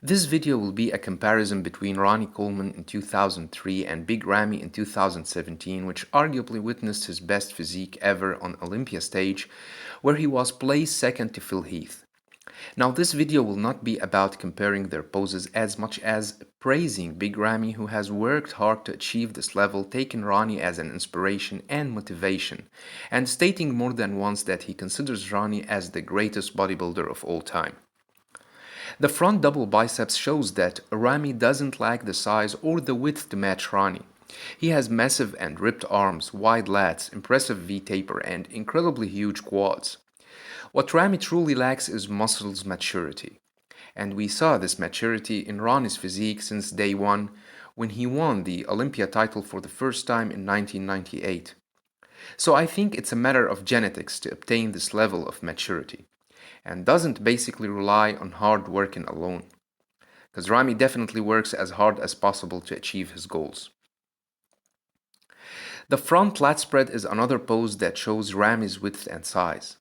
This video will be a comparison between Ronnie Coleman in 2003 and Big Ramy in 2017, which arguably witnessed his best physique ever on Olympia stage, where he was placed second to Phil Heath. Now, this video will not be about comparing their poses as much as praising Big Ramy, who has worked hard to achieve this level, taking Ronnie as an inspiration and motivation, and stating more than once that he considers Ronnie as the greatest bodybuilder of all time. The front double biceps shows that Ramy doesn't lack the size or the width to match Ronnie. He has massive and ripped arms, wide lats, impressive V-taper, and incredibly huge quads. What Ramy truly lacks is muscles maturity. And we saw this maturity in Ronnie's physique since day one, when he won the Olympia title for the first time in 1998. So I think it's a matter of genetics to obtain this level of maturity, and doesn't basically rely on hard working alone, because Ramy definitely works as hard as possible to achieve his goals. The front lat spread is another pose that shows Ramy's width and size,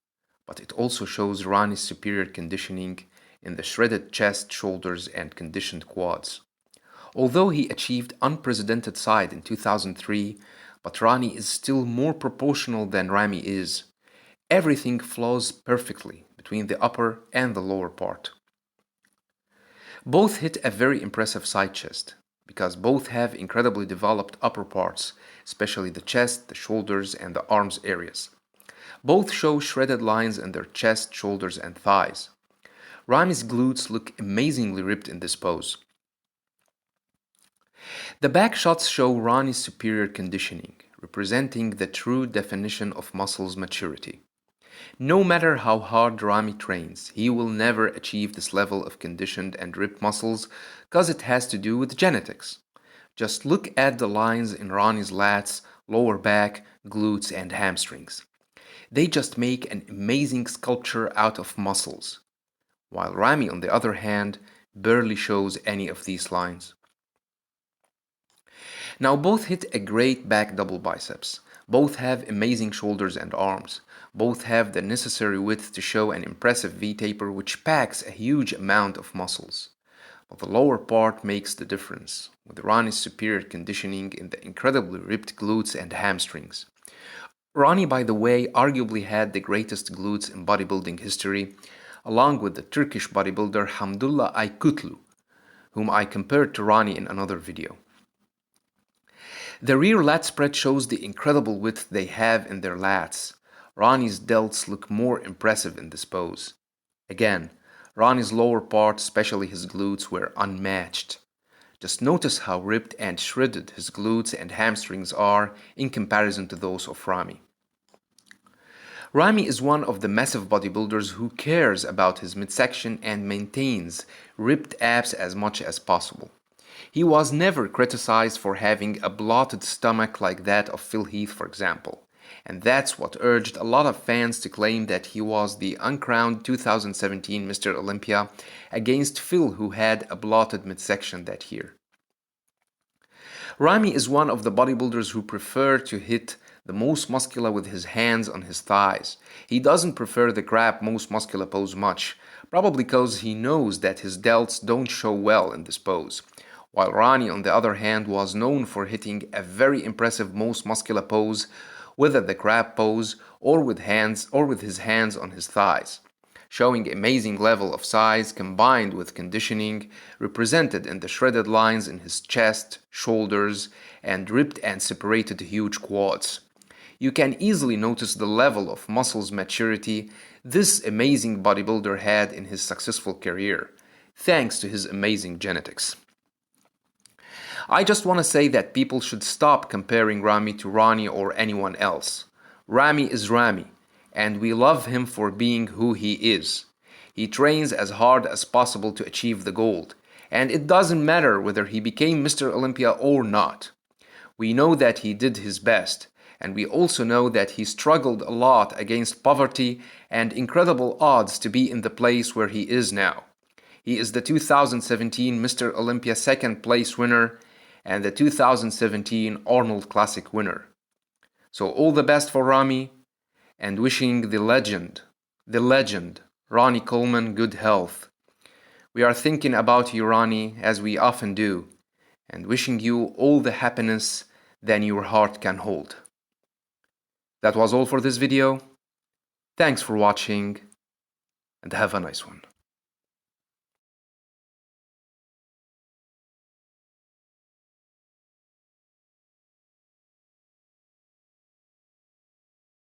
but it also shows Ronnie's superior conditioning in the shredded chest, shoulders, and conditioned quads. Although he achieved unprecedented size in 2003, but Ronnie is still more proportional than Ramy is. Everything flows perfectly between the upper and the lower part. Both hit a very impressive side chest, because both have incredibly developed upper parts, especially the chest, the shoulders, and the arms areas. Both show shredded lines in their chest, shoulders, and thighs. Ramy's glutes look amazingly ripped in this pose. The back shots show Ronnie's superior conditioning, representing the true definition of muscles maturity. No matter how hard Ramy trains, he will never achieve this level of conditioned and ripped muscles because it has to do with genetics. Just look at the lines in Ronnie's lats, lower back, glutes, and hamstrings. They just make an amazing sculpture out of muscles, while Ramy, on the other hand, barely shows any of these lines. Now, both hit a great back double biceps. Both have amazing shoulders and arms. Both have the necessary width to show an impressive V-taper which packs a huge amount of muscles. But the lower part makes the difference, with Ronnie's superior conditioning in the incredibly ripped glutes and hamstrings. Ronnie, by the way, arguably had the greatest glutes in bodybuilding history, along with the Turkish bodybuilder Hamdullah Aykutlu, whom I compared to Ronnie in another video. The rear lat spread shows the incredible width they have in their lats. Ronnie's delts look more impressive in this pose. Again, Ronnie's lower part, especially his glutes, were unmatched. Just notice how ripped and shredded his glutes and hamstrings are in comparison to those of Ramy. Ramy is one of the massive bodybuilders who cares about his midsection and maintains ripped abs as much as possible. He was never criticized for having a bloated stomach like that of Phil Heath, for example, and that's what urged a lot of fans to claim that he was the uncrowned 2017 Mr. Olympia against Phil, who had a bloated midsection that year. Ramy is one of the bodybuilders who prefer to hit the most muscular with his hands on his thighs. He doesn't prefer the grab most muscular pose much, probably because he knows that his delts don't show well in this pose. While Ronnie, on the other hand, was known for hitting a very impressive most muscular pose, whether the grab pose or with his hands on his thighs, showing amazing level of size combined with conditioning represented in the shredded lines in his chest, shoulders, and ripped and separated huge quads. You can easily notice the level of muscles maturity this amazing bodybuilder had in his successful career, thanks to his amazing genetics. I just want to say that people should stop comparing Ramy to Ronnie or anyone else. Ramy is Ramy, and we love him for being who he is. He trains as hard as possible to achieve the goal, and it doesn't matter whether he became Mr. Olympia or not. We know that he did his best, and we also know that he struggled a lot against poverty and incredible odds to be in the place where he is now. He is the 2017 Mr. Olympia second place winner and the 2017 Arnold Classic winner. So all the best for Ramy, and wishing the legend, Ronnie Coleman, good health. We are thinking about you, Ronnie, as we often do, and wishing you all the happiness that your heart can hold. That was all for this video. Thanks for watching, and have a nice one.